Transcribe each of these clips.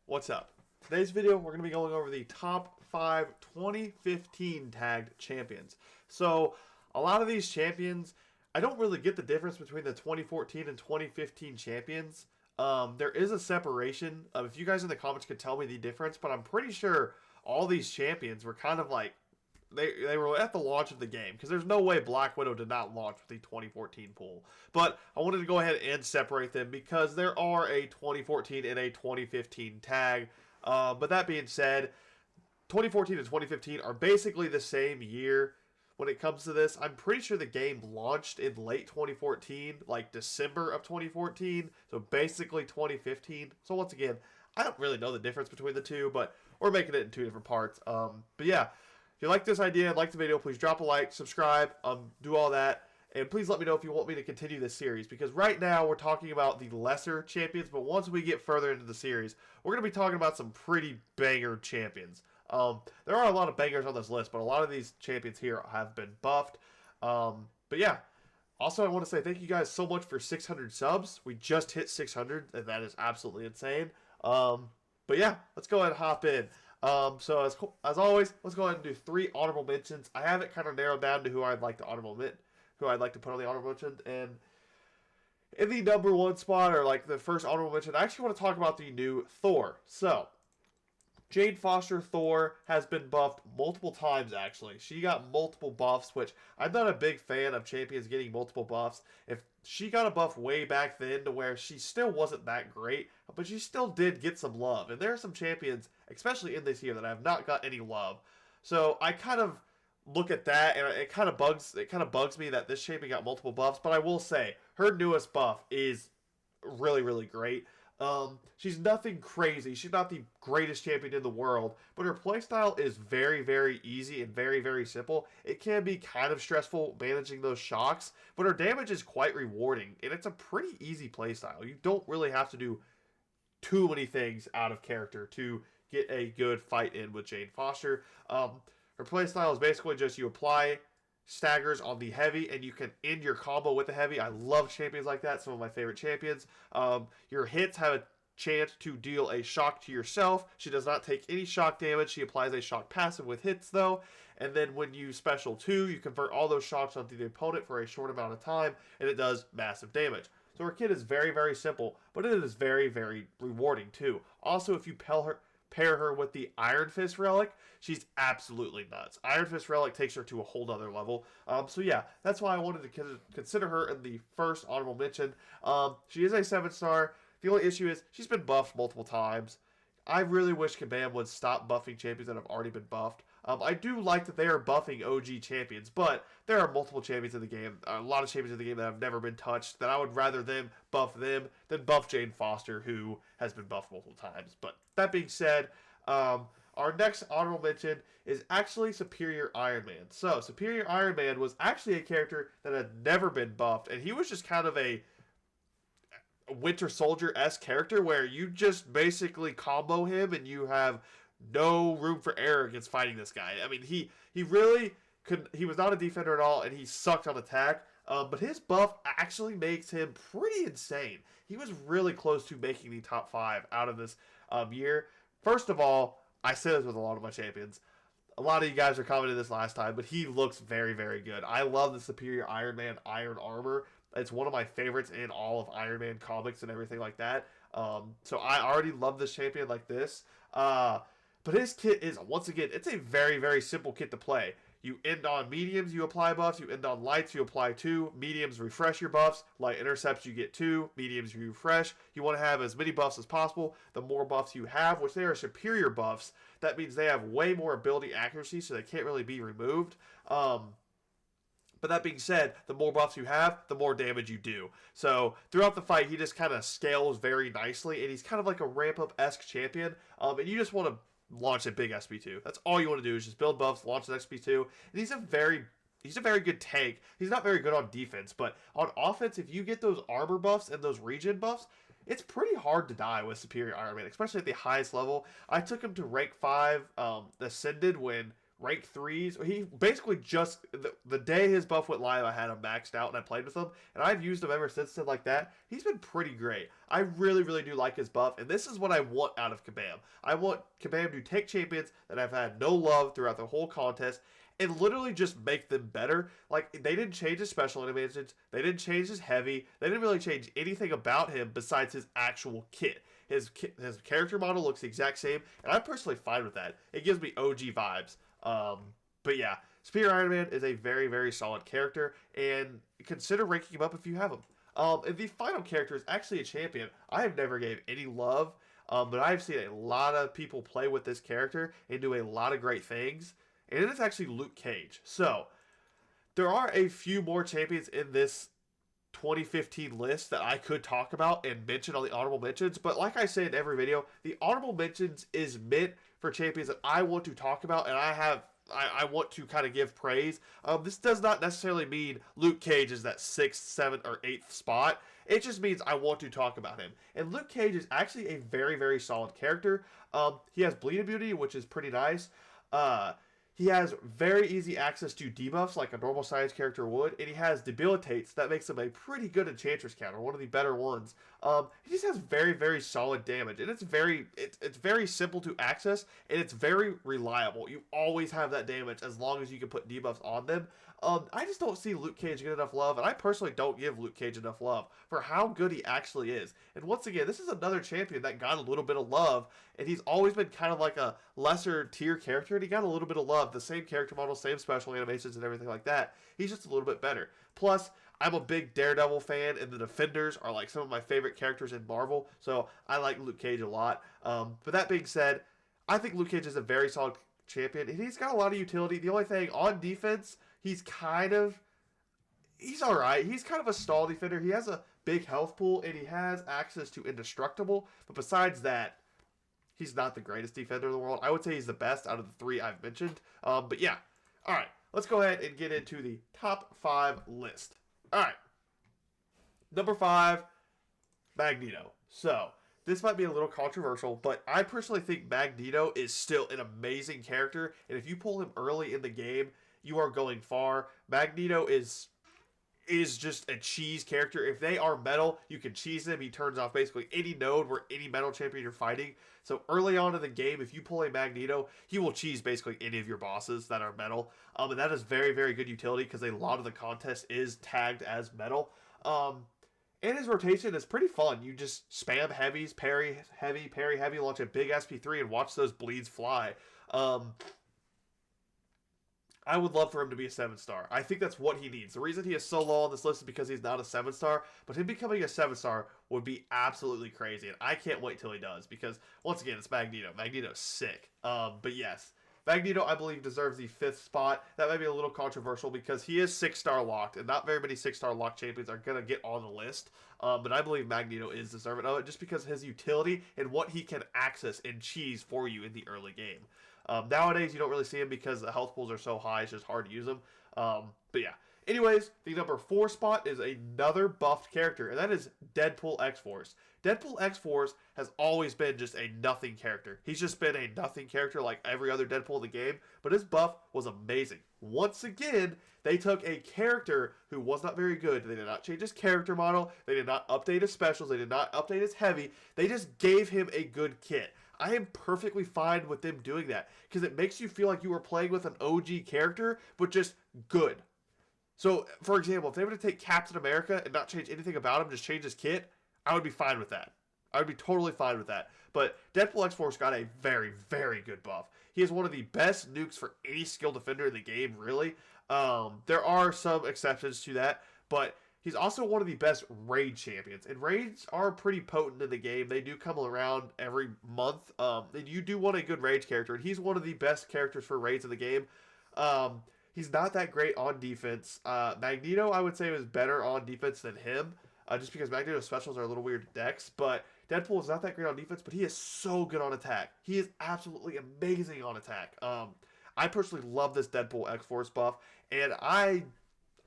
What's up? Today's video, we're going to be going over the top 5 2015 tagged champions. So, a lot of these champions, I don't really get the difference between the 2014 and 2015 champions. There is a separation. If you guys in the comments could tell me the difference, but I'm pretty sure all these champions were kind of like they were at the launch of the game because there's no way Black Widow did not launch with the 2014 pool. But I wanted to go ahead and separate them because there are a 2014 and a 2015 tag. But that being said, 2014 and 2015 are basically the same year when it comes to this. I'm pretty sure the game launched in late 2014, like December of 2014, so basically 2015. So once again, I don't really know the difference between the two, but we're making it in two different parts. But yeah, if you like this idea and like the video, please drop a like, subscribe, do all that. And please let me know if you want me to continue this series, because right now we're talking about the lesser champions, but once we get further into the series, we're going to be talking about some pretty banger champions. There are a lot of bangers on this list, but a lot of these champions here have been buffed. But yeah, also I want to say thank you guys so much for 600 subs. We just hit 600, and that is absolutely insane. But yeah, let's go ahead and hop in. So as always, let's go ahead and do 3 honorable mentions. I have it kind of narrowed down to who I'd like to who I'd like to put on the honorable mention. And in the number 1 spot, or like the first honorable mention, I actually want to talk about the new Thor. So Jane Foster Thor has been buffed multiple times, actually. She got multiple buffs, which I'm not a big fan of champions getting multiple buffs. If she got a buff way back then to where she still wasn't that great, but she still did get some love. And there are some champions, especially in this year, that have not got any love. So I kind of look at that, and it kind of bugs me that this champion got multiple buffs. But I will say her newest buff is really, really great. She's nothing crazy. She's not the greatest champion in the world, but her playstyle is very, very easy and very, very simple. It can be kind of stressful managing those shocks, but her damage is quite rewarding, and it's a pretty easy playstyle. You don't really have to do too many things out of character to get a good fight in with Jane Foster. Her playstyle is basically just you apply staggers on the heavy and you can end your combo with the heavy. I love champions like that. Some of my favorite champions. Your hits have a chance to deal a shock to yourself. She does not take any shock damage. She applies a shock passive with hits though. And then when you special 2, you convert all those shocks onto the opponent for a short amount of time, and it does massive damage. So her kit is very, very simple, but it is very, very rewarding too. Also, if you pair her with the Iron Fist relic, she's absolutely nuts. Iron Fist relic takes her to a whole other level. So yeah, that's why I wanted to consider her in the first honorable mention. She is a 7-star. The only issue is she's been buffed multiple times. I really wish Kabam would stop buffing champions that have already been buffed. I do like that they are buffing OG champions, but there are multiple champions in the game, a lot of champions in the game that have never been touched, that I would rather them than buff Jane Foster, who has been buffed multiple times. But that being said, our next honorable mention is actually Superior Iron Man. So, Superior Iron Man was actually a character that had never been buffed, and he was just kind of a Winter Soldier-esque character where you just basically combo him and you have no room for error against fighting this guy. I mean, he really could. He was not a defender at all, and he sucked on attack. But his buff actually makes him pretty insane. He was really close to making the top 5 out of this year. First of all, I said this with a lot of my champions. A lot of you guys are commenting this last time, but he looks very, very good. I love the Superior Iron Man Iron Armor. It's one of my favorites in all of Iron Man comics and everything like that. So I already love this champion like this. But his kit is, once again, it's a very, very simple kit to play. You end on mediums, you apply buffs. You end on lights, you apply 2. Mediums refresh your buffs. Light intercepts, you get 2. Mediums, you refresh. You want to have as many buffs as possible. The more buffs you have, which they are superior buffs, that means they have way more ability accuracy, so they can't really be removed. But that being said, the more buffs you have, the more damage you do. So throughout the fight, he just kind of scales very nicely, and he's kind of like a ramp-up-esque champion. And you just want to launch a big SP2. That's all you want to do is just build buffs, launch an SP2. And he's a very good tank. He's not very good on defense, but on offense, if you get those armor buffs and those regen buffs, it's pretty hard to die with Superior Iron Man, especially at the highest level. I took him to rank 5 Ascended when rank 3s. He basically just, the day his buff went live, I had him maxed out and I played with him. And I've used him ever since then like that. He's been pretty great. I really, really do like his buff. And this is what I want out of Kabam. I want Kabam to take champions that I've had no love throughout the whole contest and literally just make them better. Like, they didn't change his special animations. They didn't change his heavy. They didn't really change anything about him besides his actual kit. His character model looks the exact same, and I'm personally fine with that. It gives me OG vibes. But yeah, Superior Iron Man is a very, very solid character, and consider ranking him up if you have him. And the final character is actually a champion I have never gave any love, but I've seen a lot of people play with this character and do a lot of great things, and it is actually Luke Cage. So, there are a few more champions in this 2015 list that I could talk about and mention on the honorable mentions, but like I say in every video, the honorable mentions is meant for champions that I want to talk about, and I want to kind of give praise. This does not necessarily mean Luke Cage is that 6th, 7th, or 8th spot. It just means I want to talk about him. And Luke Cage is actually a very, very solid character. He has bleed immunity, which is pretty nice. He has very easy access to debuffs like a normal science character would, and he has debilitates that makes him a pretty good enchantress counter, one of the better ones. He just has very, very solid damage, and it's very simple to access, and it's very reliable. You always have that damage as long as you can put debuffs on them. I just don't see Luke Cage get enough love, and I personally don't give Luke Cage enough love for how good he actually is. And once again, this is another champion that got a little bit of love, and he's always been kind of like a lesser tier character, and he got a little bit of love. The same character model, same special animations, and everything like that. He's just a little bit better. Plus, I'm a big Daredevil fan, and the Defenders are like some of my favorite characters in Marvel, so I like Luke Cage a lot. But that being said, I think Luke Cage is a very solid champion, and he's got a lot of utility. The only thing, on defense, he's alright. He's kind of a stall defender. He has a big health pool, and he has access to indestructible, but besides that, he's not the greatest defender in the world. I would say he's the best out of the 3 I've mentioned. But yeah. Alright, let's go ahead and get into the top 5 list. Alright. Number 5, Magneto. So, this might be a little controversial, but I personally think Magneto is still an amazing character, and if you pull him early in the game, you are going far. Magneto is just a cheese character. If they are metal, you can cheese him. He turns off basically any node where any metal champion you're fighting. So early on in the game, if you pull a Magneto, he will cheese basically any of your bosses that are metal. And that is very, very good utility because a lot of the contest is tagged as metal. And his rotation is pretty fun. You just spam heavies, parry heavy, launch a big SP3, and watch those bleeds fly. I would love for him to be a 7-star. I think that's what he needs. The reason he is so low on this list is because he's not a 7-star, but him becoming a 7-star would be absolutely crazy, and I can't wait till he does, because, once again, it's Magneto. Magneto's sick. But yes, Magneto, I believe, deserves the 5th spot. That might be a little controversial, because he is 6-star locked, and not very many 6-star locked champions are going to get on the list, but I believe Magneto is deserving of it, just because of his utility and what he can access and cheese for you in the early game. Nowadays, you don't really see him because the health pools are so high, it's just hard to use them. But yeah. Anyways, the number 4 spot is another buffed character, and that is Deadpool X-Force. Deadpool X-Force has always been just a nothing character. He's just been a nothing character like every other Deadpool in the game, but his buff was amazing. Once again, they took a character who was not very good. They did not change his character model. They did not update his specials. They did not update his heavy. They just gave him a good kit. I am perfectly fine with them doing that because it makes you feel like you were playing with an OG character, but just good. So, for example, if they were to take Captain America and not change anything about him, just change his kit, I would be fine with that. I would be totally fine with that. But Deadpool X-Force got a very, very good buff. He is one of the best nukes for any skill defender in the game, really. There are some exceptions to that, but he's also one of the best raid champions. And raids are pretty potent in the game. They do come around every month. And you do want a good rage character. And he's one of the best characters for raids in the game. He's not that great on defense. Magneto, I would say, was better on defense than him. Just because Magneto's specials are a little weird decks. But Deadpool is not that great on defense, but he is so good on attack. He is absolutely amazing on attack. I personally love this Deadpool X-Force buff. And I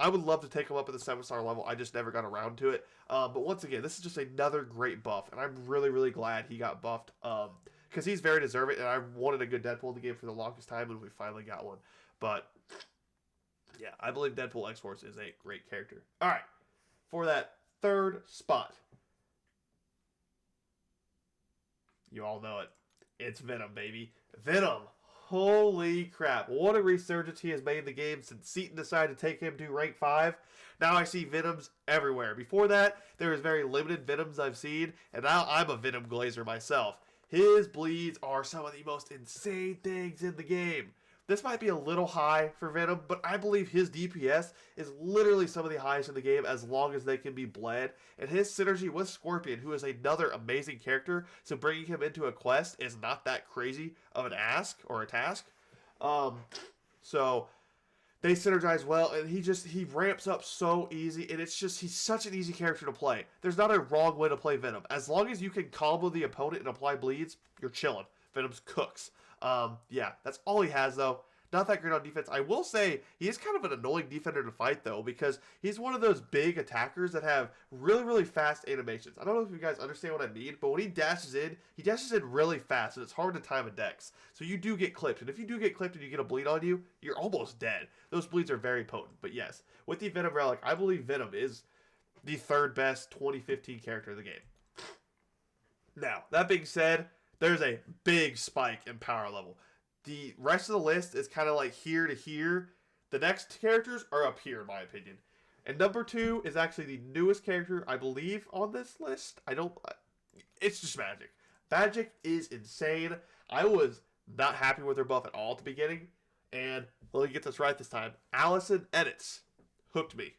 would love to take him up at the 7-star level. I just never got around to it. But once again, this is just another great buff. And I'm really, really glad he got buffed. because he's very deserving, and I wanted a good Deadpool in the game for the longest time, and we finally got one. But yeah, I believe Deadpool X-Force is a great character. All right, for that third spot, you all know it. It's Venom, baby. Venom. Holy crap. What a resurgence he has made in the game since Seaton decided to take him to rank 5. Now I see Venoms everywhere. Before that, there was very limited Venoms I've seen, and now I'm a Venom glazer myself. His bleeds are some of the most insane things in the game. This might be a little high for Venom, but I believe his DPS is literally some of the highest in the game as long as they can be bled. And his synergy with Scorpion, who is another amazing character, so bringing him into a quest is not that crazy of an ask or a task. So they synergize well, and he ramps up so easy, and he's such an easy character to play. There's not a wrong way to play Venom. As long as you can combo the opponent and apply bleeds, you're chilling. Venom's cooks. Yeah, that's all he has, though. Not that great on defense. I will say he is kind of an annoying defender to fight, though, because he's one of those big attackers that have really, really fast animations. I don't know if you guys understand what I mean, but when he dashes in really fast, and it's hard to time a dex. So you do get clipped, and if you do get clipped and you get a bleed on you, you're almost dead. Those bleeds are very potent. But yes, with the Venom Relic, I believe Venom is the third best 2015 character in the game. Now, that being said, there's a big spike in power level. The rest of the list is kind of like here to here. The next characters are up here, in my opinion. And number 2 is actually the newest character, I believe, on this list. It's just Magik. Magik is insane. I was not happy with her buff at all at the beginning. And let me get this right this time. Allison Edits hooked me.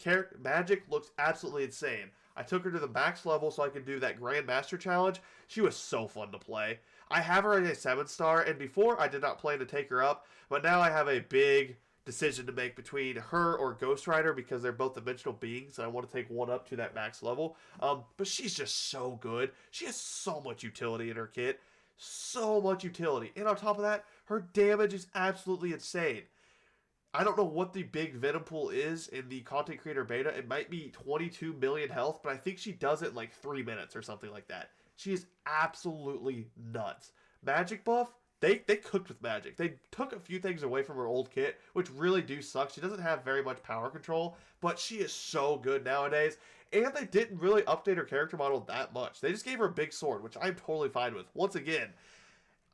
Magik looks absolutely insane. I took her to the max level so I could do that Grandmaster challenge. She was so fun to play. I have her as a 7-star, and before I did not plan to take her up, but now I have a big decision to make between her or Ghost Rider because they're both dimensional beings, and I want to take one up to that max level. But she's just so good. She has so much utility in her kit. So much utility. And on top of that, her damage is absolutely insane. I don't know what the big Venom pool is in the content creator beta. It might be 22 million health, but I think she does it in like 3 minutes or something like that. She is absolutely nuts. Magik buff, they cooked with Magik. They took a few things away from her old kit, which really do suck. She doesn't have very much power control, but she is so good nowadays. And they didn't really update her character model that much. They just gave her a big sword, which I'm totally fine with. Once again,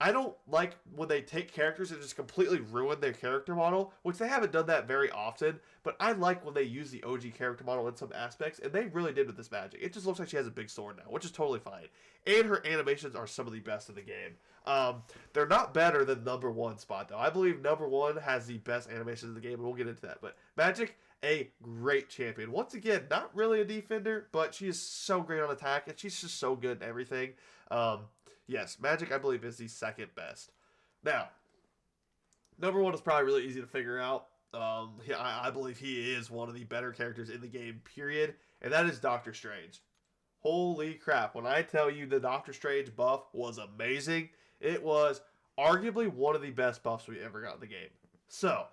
I don't like when they take characters and just completely ruin their character model, which they haven't done that very often, but I like when they use the OG character model in some aspects, and they really did with this Magik. It just looks like she has a big sword now, which is totally fine. And her animations are some of the best in the game. They're not better than number 1 spot, though. I believe number 1 has the best animations in the game, and we'll get into that. But Magik, a great champion. Once again, not really a defender, but she is so great on attack, and she's just so good in everything. Yes, Magik, I believe, is the second best. Now, number 1 is probably really easy to figure out. I believe he is one of the better characters in the game, period. And that is Doctor Strange. Holy crap. When I tell you the Doctor Strange buff was amazing, it was arguably one of the best buffs we ever got in the game. So,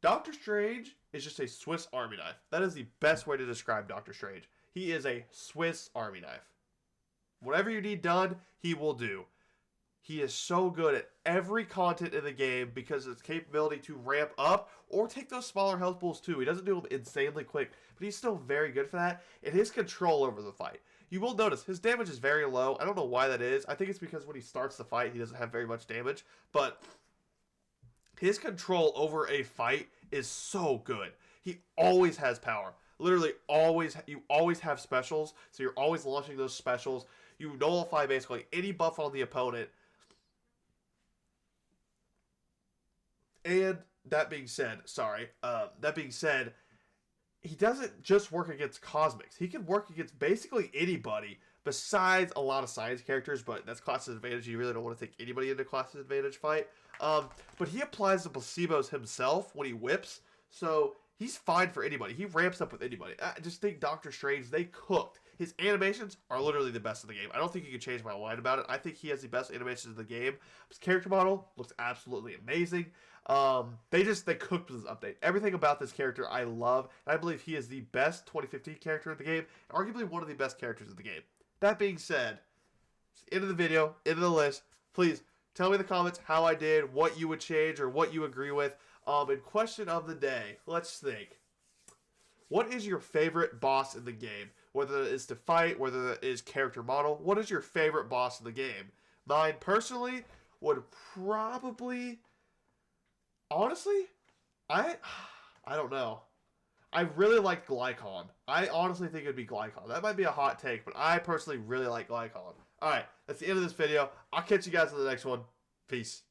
Doctor Strange is just a Swiss Army knife. That is the best way to describe Doctor Strange. He is a Swiss Army knife. Whatever you need done, he will do. He is so good at every content in the game because of his capability to ramp up or take those smaller health pools too. He doesn't do them insanely quick, but he's still very good for that. And his control over the fight. You will notice his damage is very low. I don't know why that is. I think it's because when he starts the fight, he doesn't have very much damage. But his control over a fight is so good. He always has power. Literally always. You always have specials, so you're always launching those specials. You nullify basically any buff on the opponent. And that being said, he doesn't just work against Cosmics. He can work against basically anybody besides a lot of science characters, but that's class advantage. You really don't want to take anybody into class advantage fight. But he applies the placebos himself when he whips, so he's fine for anybody. He ramps up with anybody. I just think Doctor Strange, they cooked. His animations are literally the best in the game. I don't think you can change my mind about it. I think he has the best animations in the game. His character model looks absolutely amazing. They cooked with this update. Everything about this character I love, and I believe he is the best 2015 character in the game, and arguably one of the best characters in the game. That being said, end of the video, end of the list. Please tell me in the comments how I did, what you would change, or what you agree with. And question of the day. Let's think. What is your favorite boss in the game? Whether it is to fight, whether it is character model. What is your favorite boss in the game? Mine, personally, would probably... Honestly, I don't know. I really like Glycon. I honestly think it would be Glycon. That might be a hot take, but I personally really like Glycon. Alright, that's the end of this video. I'll catch you guys in the next one. Peace.